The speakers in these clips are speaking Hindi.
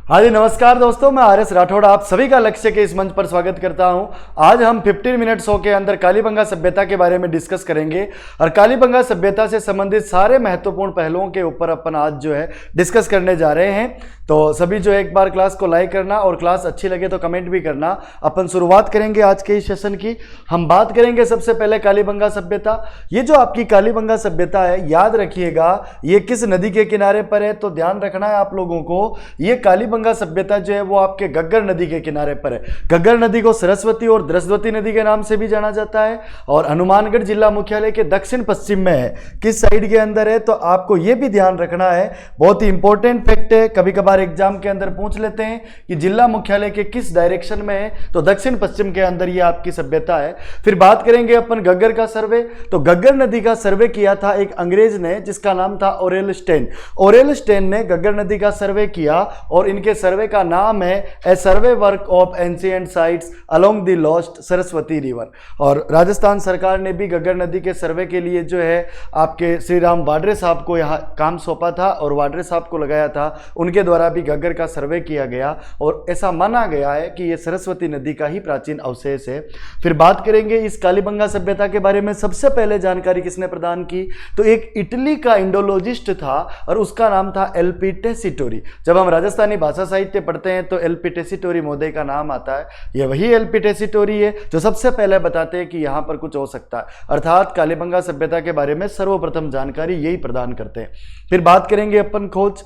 हाँ जी, नमस्कार दोस्तों, मैं आर एस राठौड़ आप सभी का लक्ष्य के इस मंच पर स्वागत करता हूं। आज हम 15 मिनट शो के अंदर कालीबंगा सभ्यता के बारे में डिस्कस करेंगे और कालीबंगा सभ्यता से संबंधित सारे महत्वपूर्ण पहलुओं के ऊपर अपन आज जो है डिस्कस करने जा रहे हैं। तो सभी जो एक बार क्लास को लाइक करना और क्लास अच्छी लगे तो कमेंट भी करना। अपन शुरुआत करेंगे आज के इस सेशन की। हम बात करेंगे सबसे पहले कालीबंगा सभ्यता। ये जो आपकी कालीबंगा सभ्यता है, याद रखिएगा ये किस नदी के किनारे पर है, तो ध्यान रखना है आप लोगों को। ये कालीबंगा सभ्यता जो है वो आपके घग्गर नदी के किनारे पर है। घग्गर नदी को सरस्वती और द्रस्वती नदी के नाम से भी जाना जाता है और हनुमानगढ़ जिला मुख्यालय के दक्षिण पश्चिम में है। किस साइड के अंदर है, तो आपको ये भी ध्यान रखना है, बहुत ही इंपॉर्टेंट फैक्ट है। कभी कभार एग्जाम के अंदर पूछ लेते हैं कि जिला मुख्यालय के किस डायरेक्शन में है, तो दक्षिण पश्चिम के अंदर ये आपकी सभ्यता है। फिर बात करेंगे अपन घग्गर का सर्वे। तो घग्गर नदी का सर्वे किया था एक अंग्रेज ने जिसका नाम था ओरेल स्टेन। ओरेल स्टेन ने घग्गर नदी का सर्वे किया और इनके सर्वे का नाम है a survey work of ancient sites along the lost Saraswati river. और राजस्थान सरकार ने भी घग्गर नदी के सर्वे के लिए जो है आपके श्री राम वाड्रे साहब को यहाँ काम सौंपा था और वाड्रे साहब को लगाया था। उनके द्वारा भी घग्गर का सर्वे किया गया और ऐसा माना गया है कि यह सरस्वती नदी का ही प्राचीन अवशेष है। फिर बात करेंगे इस कालीबंगा सभ्यता के बारे में। सबसे पहले जानकारी किसने प्रदान की, तो एक इटली का इंडोलॉजिस्ट था और उसका नाम था एल.पी. टेसीटोरी। जब हम राजस्थानी भाषा साहित्य पढ़ते हैं तो एल.पी. टेसीटोरी महोदय का नाम आता है। यह वही एल.पी. टेसीटोरी है जो सबसे पहले बताते हैं कि यहाँ पर कुछ हो सकता है, अर्थात कालीबंगा सभ्यता के बारे में सर्वप्रथम जानकारी यही प्रदान करते हैं। फिर बात करेंगे अपन खोज।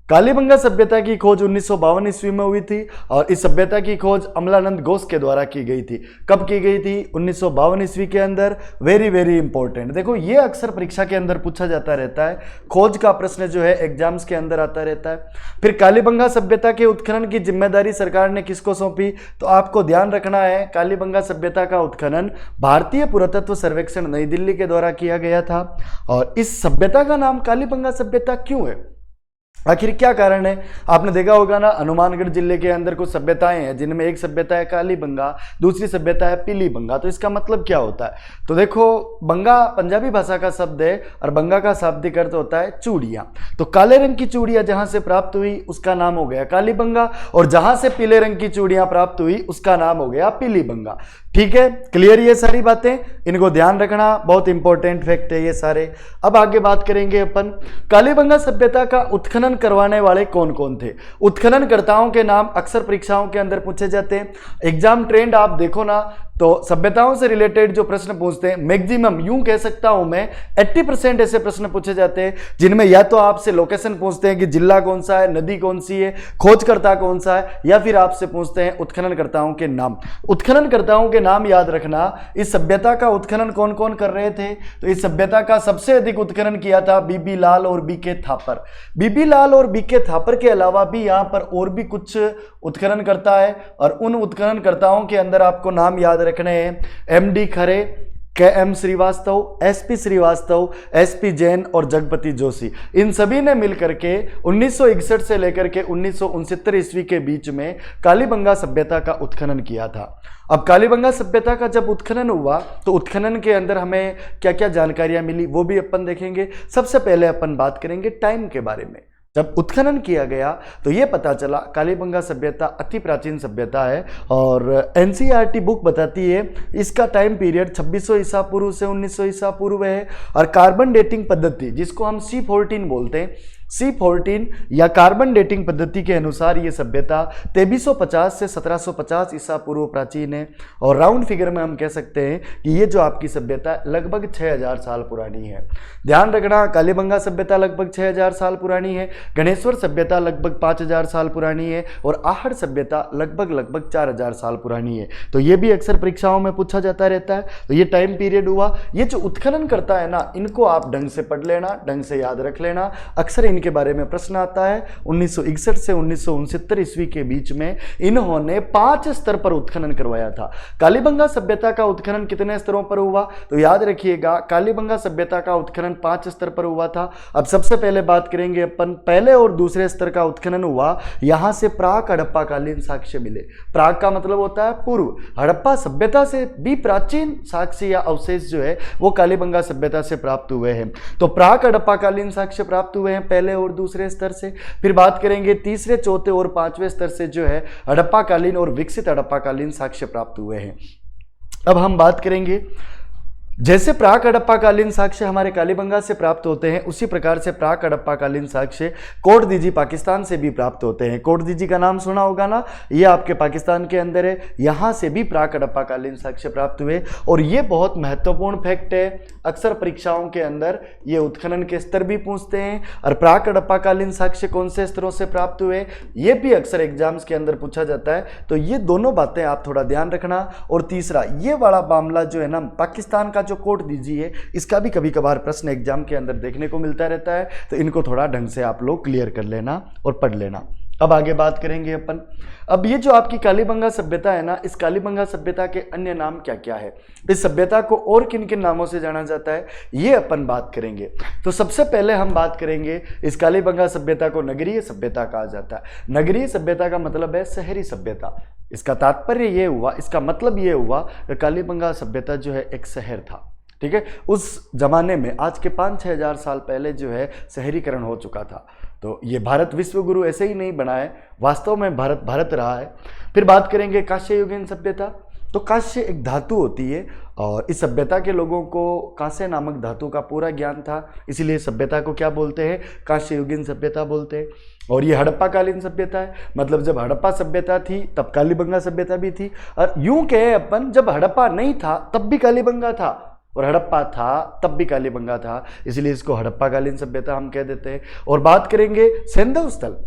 कालीबंगा सभ्यता की खोज 1952 ईस्वी में हुई थी और इस सभ्यता की खोज अमलानंद घोष के द्वारा की गई थी। कब की गई थी? 1952 ईस्वी के अंदर। वेरी वेरी इंपॉर्टेंट, देखो ये अक्सर परीक्षा के अंदर पूछा जाता रहता है। खोज का प्रश्न जो है एग्जाम्स के अंदर आता रहता है। फिर कालीबंगा सभ्यता के उत्खनन की जिम्मेदारी सरकार ने किसको सौंपी, तो आपको ध्यान रखना है कालीबंगा सभ्यता का उत्खनन भारतीय पुरातत्व सर्वेक्षण नई दिल्ली के द्वारा किया गया था। और इस सभ्यता का नाम कालीबंगा सभ्यता क्यों है, आखिर क्या कारण है? आपने देखा होगा ना, हनुमानगढ़ जिले के अंदर कुछ सभ्यताएं हैं जिनमें एक सभ्यता है कालीबंगा, दूसरी सभ्यता है पीलीबंगा। तो इसका मतलब क्या होता है, तो देखो बंगा पंजाबी भाषा का शब्द है और बंगा का शाब्दिक अर्थ होता है चूड़ियां। तो काले रंग की चूड़ियां जहां से प्राप्त हुई उसका नाम हो गया कालीबंगा और जहां से पीले रंग की चूड़ियां प्राप्त हुई उसका नाम हो गया पीलीबंगा। ठीक है, क्लियर ये सारी बातें, इनको ध्यान रखना, बहुत इंपॉर्टेंट फैक्ट है ये सारे। अब आगे बात करेंगे अपन कालीबंगा सभ्यता का उत्खनन करवाने वाले कौन कौन थे। उत्खननकर्ताओं के नाम अक्सर परीक्षाओं के अंदर पूछे जाते हैं। एग्जाम ट्रेंड आप देखो ना, तो सभ्यताओं से रिलेटेड जो प्रश्न पूछते हैं मैक्सिमम यूं कह सकता हूं मैं 80% ऐसे प्रश्न पूछे जाते हैं जिनमें या तो आपसे लोकेशन पूछते हैं कि जिला कौन सा है, नदी कौन सी है, खोजकर्ता कौन सा है, या फिर आपसे पूछते हैं उत्खननकर्ताओं के नाम। उत्खननकर्ताओं के नाम याद रखना। इस सभ्यता का उत्खनन कौन कौन कर रहे थे, तो इस सभ्यता का सबसे अधिक उत्खनन किया था बीबी लाल और बी.के. थापर। बीबी लाल और बी.के. थापर के अलावा भी यहां पर और भी कुछ उत्खनन करता है और उन उत्खननकर्ताओं के अंदर आपको नाम याद रखने हैं M D. Khare, K M. Srivastava, S P. Srivastava, S P. Jain और जगपति जोशी। इन सभी ने मिलकर के 1961 से लेकर के 1969 ईस्वी के बीच में कालीबंगा सभ्यता का उत्खनन किया था। अब कालीबंगा सभ्यता का जब उत्खनन हुआ तो उत्खनन के अंदर हमें क्या क्या जानकारियां मिली वो भी अपन देखेंगे। सबसे पहले अपन बात करेंगे टाइम के बारे में। जब उत्खनन किया गया तो ये पता चला कालीबंगा सभ्यता अति प्राचीन सभ्यता है और एनसीईआरटी बुक बताती है इसका टाइम पीरियड 2600 ईसा पूर्व से 1900 ईसा पूर्व है। और कार्बन डेटिंग पद्धति जिसको हम C14 बोलते हैं, C14 या कार्बन डेटिंग पद्धति के अनुसार ये सभ्यता 2350 से 1750 ईसा पूर्व प्राचीन है। और राउंड फिगर में हम कह सकते हैं कि ये जो आपकी सभ्यता लगभग 6000 साल पुरानी है। ध्यान रखना, कालीबंगा सभ्यता लगभग 6000 साल पुरानी है, गणेश्वर सभ्यता लगभग 5000 साल पुरानी है और आहड़ सभ्यता लगभग 4000 साल पुरानी है। तो ये भी अक्सर परीक्षाओं में पूछा जाता रहता है। तो ये टाइम पीरियड हुआ। ये जो उत्खनन करता है ना, इनको आप ढंग से पढ़ लेना, ढंग से याद रख लेना। अक्सर के बारे में प्रश्न आता है। 1961 से 1969 ईस्वी के बीच में इन्होंने 5 स्तर पर उत्खनन करवाया था। कालीबंगा सभ्यता का उत्खनन कितने स्तरों पर हुआ, तो याद रखिएगा कालीबंगा सभ्यता का उत्खनन 5 स्तर पर हुआ था। अब सबसे पहले बात करेंगे अपन पहले और दूसरे स्तर का उत्खनन हुआ। यहां से प्राक हड़प्पा कालीन साक्ष्य मिले। प्राक का मतलब होता है पूर्व। हड़प्पा सभ्यता से भी प्राचीन साक्ष्य या अवशेष जो है वो कालीबंगा सभ्यता से प्राप्त हुए हैं। तो प्राक हड़प्पा कालीन साक्ष्य प्राप्त हुए हैं पहले पहले और दूसरे स्तर से। फिर बात करेंगे तीसरे, चौथे और पांचवें स्तर से जो है हड़प्पाकालीन और विकसित हड़प्पाकालीन साक्ष्य प्राप्त हुए हैं। अब हम बात करेंगे, जैसे प्राक हड़प्पाकालीन साक्ष्य हमारे कालीबंगा से प्राप्त होते हैं, उसी प्रकार से प्राक हड़प्पाकालीन साक्ष्य कोट दीजी पाकिस्तान से भी प्राप्त होते हैं। कोट दीजी का नाम सुना होगा ना, ये आपके पाकिस्तान के अंदर है, यहाँ से भी प्राक हड़प्पाकालीन साक्ष्य प्राप्त हुए। और ये बहुत महत्वपूर्ण फैक्ट है, अक्सर परीक्षाओं के अंदर ये उत्खनन के स्तर भी पूछते हैं, और प्राक हड़प्पाकालीन साक्ष्य कौन से स्तरों से प्राप्त हुए ये भी अक्सर एग्जाम्स के अंदर पूछा जाता है। तो ये दोनों बातें आप थोड़ा ध्यान रखना। और तीसरा, ये वाला मामला जो है ना, पाकिस्तान का जो कोट दीजिए, इसका भी कभी कभार प्रश्न एग्जाम के अंदर देखने को मिलता रहता है, तो इनको थोड़ा ढंग से आप लोग क्लियर कर लेना और पढ़ लेना। अब आगे बात करेंगे अपन। अब ये जो आपकी कालीबंगा सभ्यता है ना, इस कालीबंगा सभ्यता के अन्य नाम क्या क्या है, इस सभ्यता को और किन किन नामों से जाना जाता है, ये अपन बात करेंगे। तो सबसे पहले हम बात करेंगे, इस कालीबंगा सभ्यता को नगरीय सभ्यता कहा जाता है। नगरीय सभ्यता का मतलब है शहरी सभ्यता। इसका तात्पर्य ये हुआ, इसका मतलब ये हुआ कि कालीबंगा सभ्यता जो है एक शहर था, ठीक है। उस जमाने में आज के 5-6 हज़ार साल पहले जो है शहरीकरण हो चुका था। तो ये भारत विश्वगुरु ऐसे ही नहीं बना है, वास्तव में भारत भारत रहा है। फिर बात करेंगे कांस्य युगीन सभ्यता। तो कांस्य एक धातु होती है, और इस सभ्यता के लोगों को कांस्य नामक धातु का पूरा ज्ञान था, इसीलिए सभ्यता को क्या बोलते हैं, कांस्य युगीन सभ्यता बोलते हैं। और ये हड़प्पाकालीन सभ्यता है, मतलब जब हड़प्पा सभ्यता थी तब कालीबंगा सभ्यता भी थी। और यूं कहे अपन, जब हड़प्पा नहीं था तब भी कालीबंगा था, और हड़प्पा था तब भी कालीबंगा था, इसलिए इसको हड़प्पाकालीन सभ्यता हम कह देते हैं। और बात करेंगे सिंधु स्थल।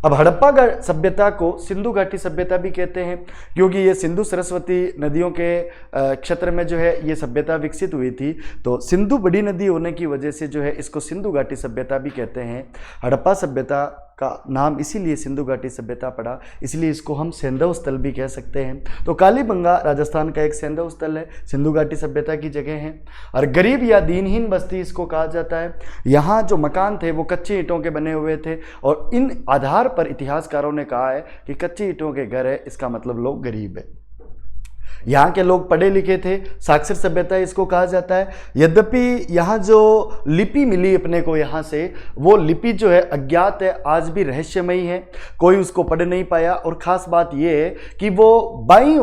अब हड़प्पा सभ्यता को सिंधु घाटी सभ्यता भी कहते हैं, क्योंकि ये सिंधु सरस्वती नदियों के क्षेत्र में जो है ये सभ्यता विकसित हुई थी। तो सिंधु बड़ी नदी होने की वजह से जो है इसको सिंधु घाटी सभ्यता भी कहते हैं। हड़प्पा सभ्यता का नाम इसीलिए सिंधु घाटी सभ्यता पड़ा, इसलिए इसको हम सैंधव स्थल भी कह सकते हैं। तो कालीबंगा राजस्थान का एक सैंधव स्थल है, सिंधु घाटी सभ्यता की जगह है। और गरीब या दीनहीन बस्ती इसको कहा जाता है। यहाँ जो मकान थे वो कच्ची ईंटों के बने हुए थे, और इन आधार पर इतिहासकारों ने कहा है कि कच्ची ईंटों के घर है, इसका मतलब लोग गरीब है। यहाँ के लोग पढ़े लिखे थे, साक्षर सभ्यता इसको कहा जाता है। यद्यपि यहाँ जो लिपि मिली अपने को यहाँ से, वो लिपि जो है अज्ञात है, आज भी रहस्यमयी है, कोई उसको पढ़ नहीं पाया। और ख़ास बात ये है कि वो दाईं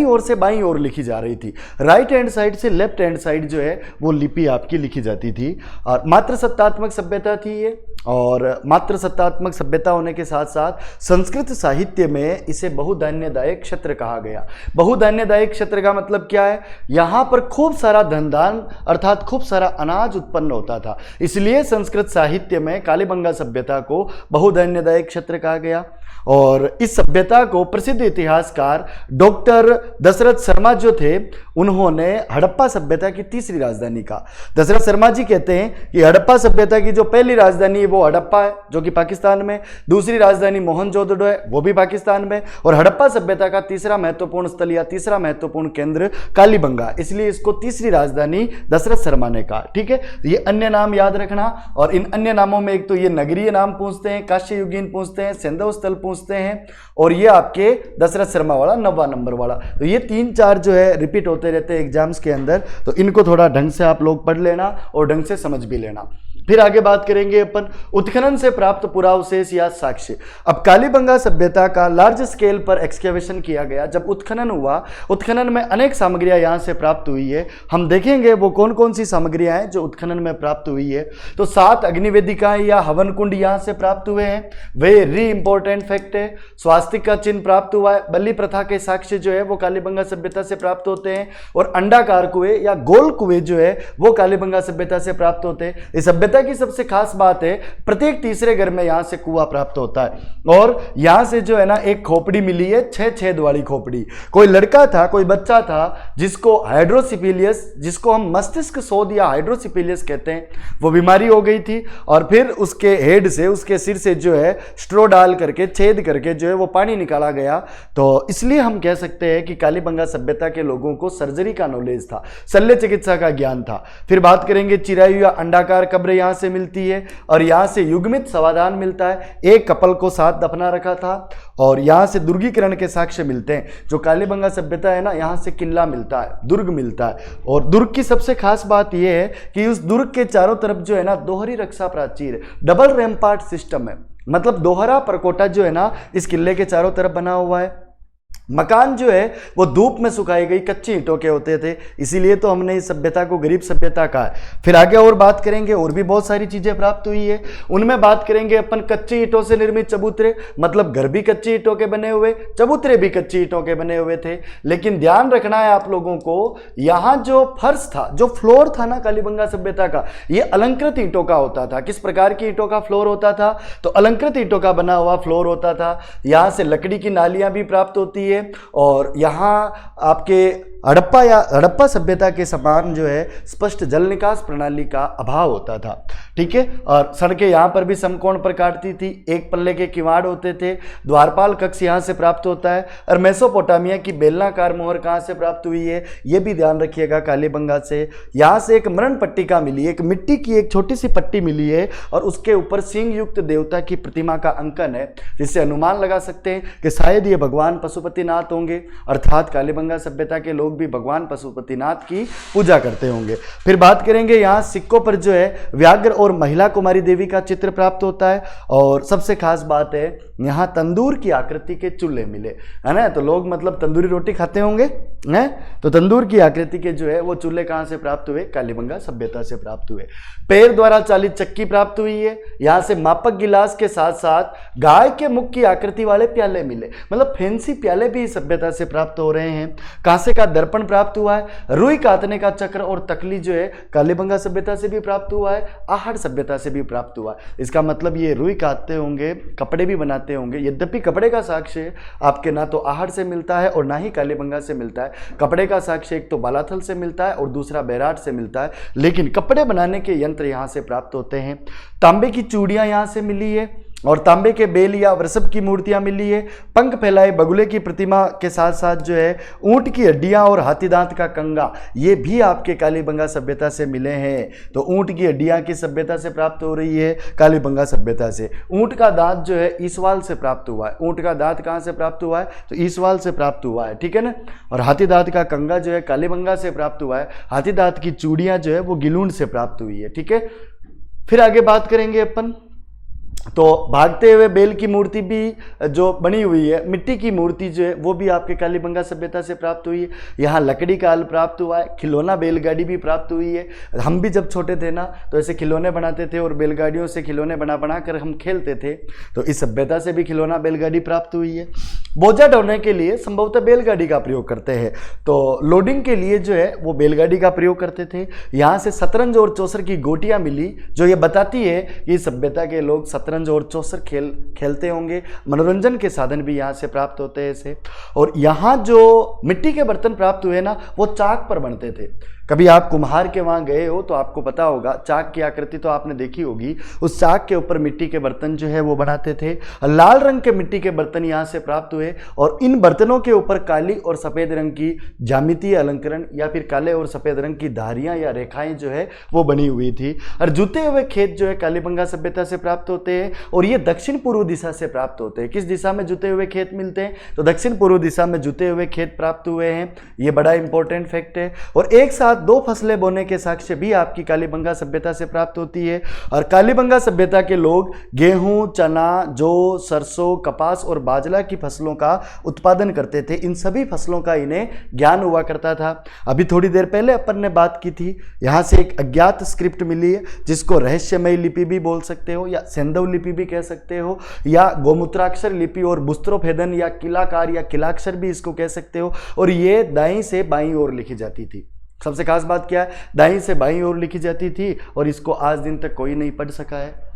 ओर से बाईं ओर लिखी जा रही थी, राइट हैंड साइड से लेफ्ट हैंड साइड जो है वो लिपि आपकी लिखी जाती थी। और मात्र सत्तात्मक सभ्यता थी ये, और मात्र सत्तात्मक सभ्यता होने के साथ साथ संस्कृत साहित्य में इसे बहुधान्यदायक क्षेत्र कहा गया। बहुधान्यदायक क्षेत्र का मतलब क्या है, यहाँ पर खूब सारा धनदान अर्थात खूब सारा अनाज उत्पन्न होता था, इसलिए संस्कृत साहित्य में कालीबंगा सभ्यता को बहुधान्यदायक क्षेत्र कहा गया। और इस सभ्यता को प्रसिद्ध इतिहासकार डॉक्टर दशरथ शर्मा जो थे, उन्होंने हड़प्पा सभ्यता की तीसरी राजधानी कहा। दशरथ शर्मा जी कहते हैं कि हड़प्पा सभ्यता की जो पहली राजधानी है वो हड़प्पा है, जो कि पाकिस्तान में, दूसरी राजधानी मोहनजोदड़ो है, वो भी पाकिस्तान में, और हड़प्पा सभ्यता का तीसरा महत्वपूर्ण स्थल या तीसरा महत्वपूर्ण केंद्र कालीबंगा, इसलिए इसको तीसरी राजधानी दशरथ शर्मा ने कहा। ठीक है, ये अन्य नाम याद रखना। और इन अन्य नामों में एक तो ये नगरीय नाम पूछते हैं, कांस्य युगीन पूछते हैं, सैंधव स्थल पूछते हैं, और ये आपके दशरथ शर्मा वाला 9वां नंबर वाला। तो ये 3-4 जो है रिपीट होते रहते हैं एग्जाम्स के अंदर, तो इनको थोड़ा ढंग से आप लोग पढ़ लेना और ढंग से समझ भी लेना। फिर आगे बात करेंगे अपन उत्खनन से प्राप्त पुरावशेष या साक्ष्य। अब कालीबंगा सभ्यता का लार्ज स्केल पर एक्सकेवेशन किया गया। जब उत्खनन हुआ, उत्खनन में अनेक सामग्रियां यहां से प्राप्त हुई है। हम देखेंगे वो कौन कौन सी सामग्रियां हैं जो उत्खनन में प्राप्त हुई है। तो 7 अग्निवेदिकाएं या हवन कुंड यहां से प्राप्त हुए हैं, वेरी इंपॉर्टेंट फैक्ट है। स्वास्तिक का चिन्ह प्राप्त हुआ है, बलि प्रथा के साक्ष्य जो है वो कालीबंगा सभ्यता से प्राप्त होते हैं, और अंडाकार कुएं या गोल कुएं जो है वो कालीबंगा सभ्यता से प्राप्त होते हैं। इस सभ्यता की सबसे खास बात है, प्रत्येक तीसरे घर में यहां से कुआं प्राप्त होता है, और यहां से जो है ना एक खोपड़ी मिली है, 6 छेद वाली खोपड़ी। कोई लड़का था, कोई बच्चा था जिसको हाइड्रोसिफिलियस, जिसको हम मस्तिष्क शोध या हाइड्रोसिफिलियस कहते हैं, वो बीमारी हो गई थी, और फिर उसके हेड से, उसके सिर से जो है स्ट्रो डाल करके, छेद करके जो है वो पानी निकाला गया। तो इसलिए हम कह सकते हैं कि कालीबंगा सभ्यता के लोगों को सर्जरी का नॉलेज था, शल्य चिकित्सा का ज्ञान था। फिर बात करेंगे चिरायु या अंडाकार कब्र यहाँ से मिलती है और यहाँ से युग्मित समाधान मिलता है। एक कपल को साथ दफना रखा था और यहाँ से दुर्गीकरण के साक्ष्य मिलते हैं। जो कालीबंगा सभ्यता है ना, यहाँ से किला मिलता है, दुर्ग मिलता है। और दुर्ग की सबसे खास बात यह है कि उस दुर्ग के चारों तरफ जो है ना दोहरी रक्षा प्राचीर, डबल रैम्पार्ट सिस्टम है, मतलब दोहरा परकोटा जो है ना इस किले के चारों तरफ बना हुआ है। मकान जो है वो धूप में सुखाई गई कच्ची ईंटों के होते थे, इसीलिए तो हमने इस सभ्यता को गरीब सभ्यता कहा है। फिर आगे और बात करेंगे, और भी बहुत सारी चीजें प्राप्त हुई है। उनमें बात करेंगे अपन कच्ची ईंटों से निर्मित चबूतरे, मतलब घर भी कच्ची ईंटों के बने हुए, चबूतरे भी कच्ची ईंटों के बने हुए थे। लेकिन ध्यान रखना है आप लोगों को, यहाँ जो फर्श था, जो फ्लोर था ना कालीबंगा सभ्यता का, ये अलंकृत ईंटों का होता था। किस प्रकार की ईंटों का फ्लोर होता था? तो अलंकृत ईंटों का बना हुआ फ्लोर होता था। यहाँ से लकड़ी की नालियां भी प्राप्त होती है और यहां आपके हड़प्पा सभ्यता के समान जो है स्पष्ट जल निकास प्रणाली का अभाव होता था। ठीक है, और सड़कें यहां पर भी समकोण पर काटती थी, एक पल्ले के किवाड़ होते थे, द्वारपाल कक्ष यहां से प्राप्त होता है। और मेसोपोटामिया की बेलनाकार मोहर कहां से प्राप्त हुई है यह भी ध्यान रखिएगा, कालीबंगा से। यहां से एक मरण पट्टिका मिली, एक मिट्टी की एक छोटी सी पट्टी मिली है और उसके ऊपर सिंह युक्त देवता की प्रतिमा का अंकन है, जिससे अनुमान लगा सकते हैं कि शायद ये भगवान पशुपतिनाथ होंगे, अर्थात कालीबंगा सभ्यता के लोग भी भगवान पशुपतिनाथ की पूजा करते होंगे। फिर बात करेंगे, यहाँ सिक्कों पर जो है व्याघ्र और महिला कुमारी देवी का चित्र प्राप्त होता है। और सबसे खास बात है, यहाँ तंदूर की आकृति के चूल्हे मिले, है ना। तो लोग मतलब तंदूरी रोटी खाते होंगे, हैं, तो तंदूर की आकृति के जो है वो चूल्हे कहाँ से प्राप्त हुए? कालीबंगा सभ्यता से प्राप्त हुए। पैर द्वारा चालित चक्की प्राप्त हुई है। यहाँ से मापक गिलास के साथ साथ गाय के मुख की आकृति वाले प्याले मिले, मतलब फैंसी प्याले भी सभ्यता से प्राप्त हो रहे हैं। कांसे का दर्पण प्राप्त हुआ है। रुई काटने का चक्र और तकली जो है कालीबंगा सभ्यता से भी प्राप्त हुआ है, आहड़ सभ्यता से भी प्राप्त हुआ है। इसका मतलब ये रुई काटते होंगे, कपड़े भी बनाते होंगे। यद्यपि कपड़े का साक्ष्य आपके ना तो आहड़ से मिलता है और ना ही कालीबंगा से मिलता है। कपड़े का साक्ष्य एक तो बालाथल से मिलता है और दूसरा बैराट से मिलता है, लेकिन कपड़े बनाने के यंत्र यहाँ से प्राप्त होते हैं। तांबे की चूड़ियाँ यहाँ से मिली है और तांबे के बेल या वृषभ की मूर्तियां मिली है। पंख फैलाए बगुले की प्रतिमा के साथ साथ जो है ऊंट की हड्डियां और हाथी दांत का कंगा, ये भी आपके कालीबंगा सभ्यता से मिले हैं। तो ऊंट की हड्डियां की सभ्यता से प्राप्त हो रही है, कालीबंगा सभ्यता से। ऊंट का दांत जो है ईसवाल से प्राप्त हुआ है। ऊंट का दांत कहाँ से प्राप्त हुआ है? तो ईसवाल से प्राप्त हुआ है, ठीक है ना। और हाथी दांत का कंगा जो है कालीबंगा से प्राप्त हुआ है। हाथी दांत की चूड़ियां जो है वो गिलूंड से प्राप्त हुई है, ठीक है। फिर आगे बात करेंगे अपन, तो भागते हुए बैल की मूर्ति भी जो बनी हुई है, मिट्टी की मूर्ति जो है वो भी आपके कालीबंगा सभ्यता से प्राप्त हुई है। यहाँ लकड़ी का हल प्राप्त हुआ है। खिलौना बैलगाड़ी भी प्राप्त हुई है। हम भी जब छोटे थे ना तो ऐसे खिलौने बनाते थे और बैलगाड़ियों से खिलौने बना कर हम खेलते थे, तो इस सभ्यता से भी खिलौना बैलगाड़ी प्राप्त हुई है। बोझा ढोने के लिए संभवतः बैलगाड़ी का प्रयोग करते हैं, तो लोडिंग के लिए जो है वो बैलगाड़ी का प्रयोग करते थे। यहाँ से शतरंज और चौसर की गोटियाँ मिली, जो ये बताती है कि सभ्यता के लोग शतरंज और चौसर खेलते होंगे। मनोरंजन के साधन भी यहाँ से प्राप्त होते हैं इसे। और यहाँ जो मिट्टी के बर्तन प्राप्त हुए ना वो चाक पर बनते थे। कभी आप कुम्हार के वहाँ गए हो तो आपको पता होगा, चाक की आकृति तो आपने देखी होगी, उस चाक के ऊपर मिट्टी के बर्तन जो है वो बनाते थे। लाल रंग के मिट्टी के बर्तन यहाँ से प्राप्त हुए और इन बर्तनों के ऊपर काली और सफ़ेद रंग की ज्यामितीय अलंकरण या फिर काले और सफ़ेद रंग की धारियाँ या रेखाएं जो है वो बनी हुई थी। और जुते हुए खेत जो है कालीबंगा सभ्यता से प्राप्त होते हैं और ये दक्षिण पूर्व दिशा से प्राप्त होते हैं। किस दिशा में जुते हुए खेत मिलते हैं? तो दक्षिण पूर्व दिशा में जुते हुए खेत प्राप्त हुए हैं। ये बड़ा इंपॉर्टेंट फैक्ट है। और एक साथ दो फसलें बोने के साक्ष्य भी आपकी कालीबंगा सभ्यता से प्राप्त होती है। और कालीबंगा सभ्यता के लोग गेहूं, चना, जौ, सरसों, कपास और बाजरा की फसलों का उत्पादन करते थे। इन सभी फसलों का इन्हें ज्ञान हुआ करता था। अभी थोड़ी देर पहले अपन ने बात की थी, यहाँ से एक अज्ञात स्क्रिप्ट मिली है जिसको रहस्यमय लिपि भी बोल सकते हो या सेंधव लिपि भी कह सकते हो या गोमूत्राक्षर लिपि और बुस्त्रोभेदन या किलाकार या किलाक्षर भी इसको कह सकते हो। और ये दाईं से बाईं ओर लिखी जाती थी। सबसे खास बात क्या है? दाईं से बाईं ओर लिखी जाती थी और इसको आज दिन तक कोई नहीं पढ़ सका है।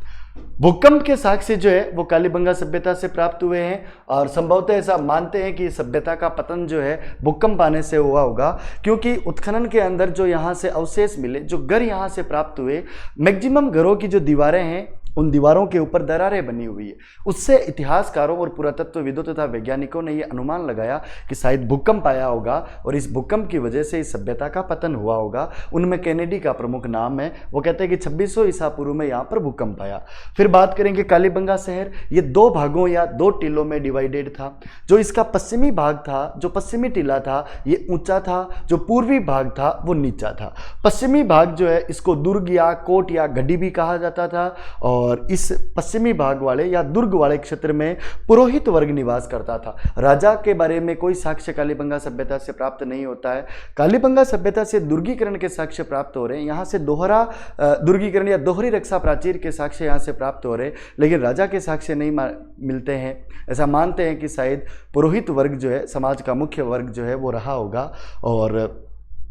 भूकंप के साक्ष्य जो है वो कालीबंगा सभ्यता से प्राप्त हुए हैं और संभवतः ऐसा मानते हैं कि सभ्यता का पतन जो है भूकंप आने से हुआ होगा, क्योंकि उत्खनन के अंदर जो यहाँ से अवशेष मिले, जो घर यहाँ से प्राप्त हुए, मैक्सिमम घरों की जो दीवारें हैं उन दीवारों के ऊपर दरारें बनी हुई है। उससे इतिहासकारों और पुरातत्वविदों तथा वैज्ञानिकों ने यह अनुमान लगाया कि शायद भूकंप आया होगा और इस भूकंप की वजह से इस सभ्यता का पतन हुआ होगा। उनमें कैनेडी का प्रमुख नाम है। वो कहते हैं कि 2600 ईसा पूर्व में यहाँ पर भूकंप आया। फिर बात करेंगे कालीबंगा शहर। ये 2 भागों या 2 टीलों में डिवाइडेड था। जो इसका पश्चिमी भाग था, जो पश्चिमी टीला था, ये ऊंचा था। जो पूर्वी भाग था वो नीचा था। पश्चिमी भाग जो है इसको दुर्ग या कोट या गड्डी भी कहा जाता था। और इस पश्चिमी भाग वाले या दुर्ग वाले क्षेत्र में पुरोहित वर्ग निवास करता था। राजा के बारे में कोई साक्ष्य कालीबंगा सभ्यता से प्राप्त नहीं होता है। कालीबंगा सभ्यता से दुर्गीकरण के साक्ष्य प्राप्त हो रहे हैं। यहाँ से दोहरा दुर्गीकरण या दोहरी रक्षा प्राचीर के साक्ष्य यहाँ से प्राप्त हो रहे हैं, लेकिन राजा के साक्ष्य नहीं मिलते हैं। ऐसा मानते हैं कि शायद पुरोहित वर्ग जो है, समाज का मुख्य वर्ग जो है वो रहा होगा। और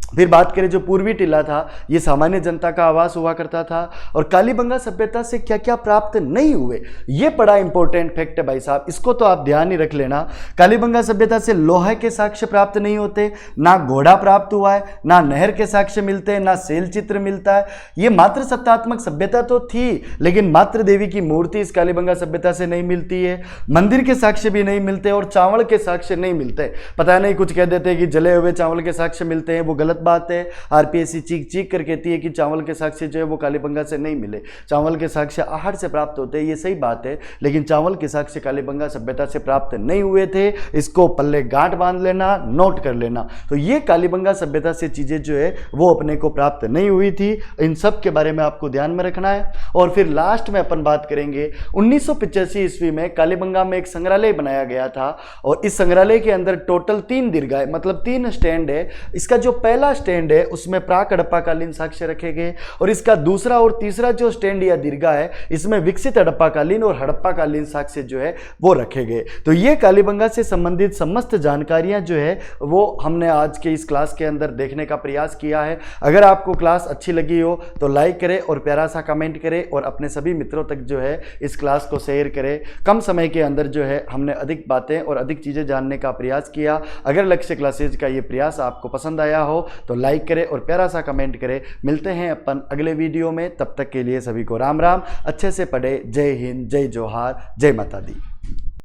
फिर बात करें जो पूर्वी टीला था, ये सामान्य जनता का आवास हुआ करता था। और कालीबंगा सभ्यता से क्या क्या प्राप्त नहीं हुए, ये बड़ा इंपॉर्टेंट फैक्ट है भाई साहब, इसको तो आप ध्यान ही रख लेना। कालीबंगा सभ्यता से लोहे के साक्ष्य प्राप्त नहीं होते, ना घोड़ा प्राप्त हुआ है, ना नहर के साक्ष्य मिलते हैं, ना शैल चित्र मिलता है। ये मात्र सत्तात्मक सभ्यता तो थी, लेकिन मात्र देवी की मूर्ति इस कालीबंगा सभ्यता से नहीं मिलती है। मंदिर के साक्ष्य भी नहीं मिलते और चावल के साक्ष्य नहीं मिलते। पता नहीं, कुछ कह देते हैं कि जले हुए चावल के साक्ष्य मिलते हैं, वो गलत बात है। आरपीएससी चीख चीख कर कहती है कि चावल के साक्ष्य जो है वो कालीबंगा से नहीं मिले। चावल के साक्ष्य आहड़ से प्राप्त होते हैं, ये सही बात है, लेकिन चावल के साक्ष्य कालीबंगा सभ्यता से प्राप्त नहीं हुए थे। इसको पल्ले गांठ बांध लेना, नोट कर लेना। तो ये कालीबंगा सभ्यता से चीजें जो है वो अपने को प्राप्त नहीं हुई थी। इन सब के बारे में आपको ध्यान में रखना है। और फिर लास्ट में अपन बात करेंगे 1985 ईस्वी में कालीबंगा में एक संग्रहालय बनाया गया था। और इस संग्रहालय के अंदर टोटल 3 दीर्घाएं, मतलब 3 स्टैंड है। इसका जो पहला स्टैंड है उसमें प्राक हड़प्पाकालीन साक्ष्य रखे गए, और इसका दूसरा और तीसरा जो स्टैंड या दीर्घा है इसमें विकसित हड़प्पाकालीन और हड़प्पाकालीन साक्ष्य जो है वो रखे गए। तो ये कालीबंगा से संबंधित समस्त जानकारियां जो है वो हमने आज के इस क्लास के अंदर देखने का प्रयास किया है। अगर आपको क्लास अच्छी लगी हो तो लाइक करें और प्यारा सा कमेंट करें और अपने सभी मित्रों तक जो है इस क्लास को शेयर करें। कम समय के अंदर जो है हमने अधिक बातें और अधिक चीज़ें जानने का प्रयास किया। अगर लक्ष्य क्लासेज का ये प्रयास आपको पसंद आया हो तो लाइक करें और प्यारा सा कमेंट करें। मिलते हैं अपन अगले वीडियो में, तब तक के लिए सभी को राम राम। अच्छे से पढ़े। जय हिंद, जय जोहार, जय माता दी।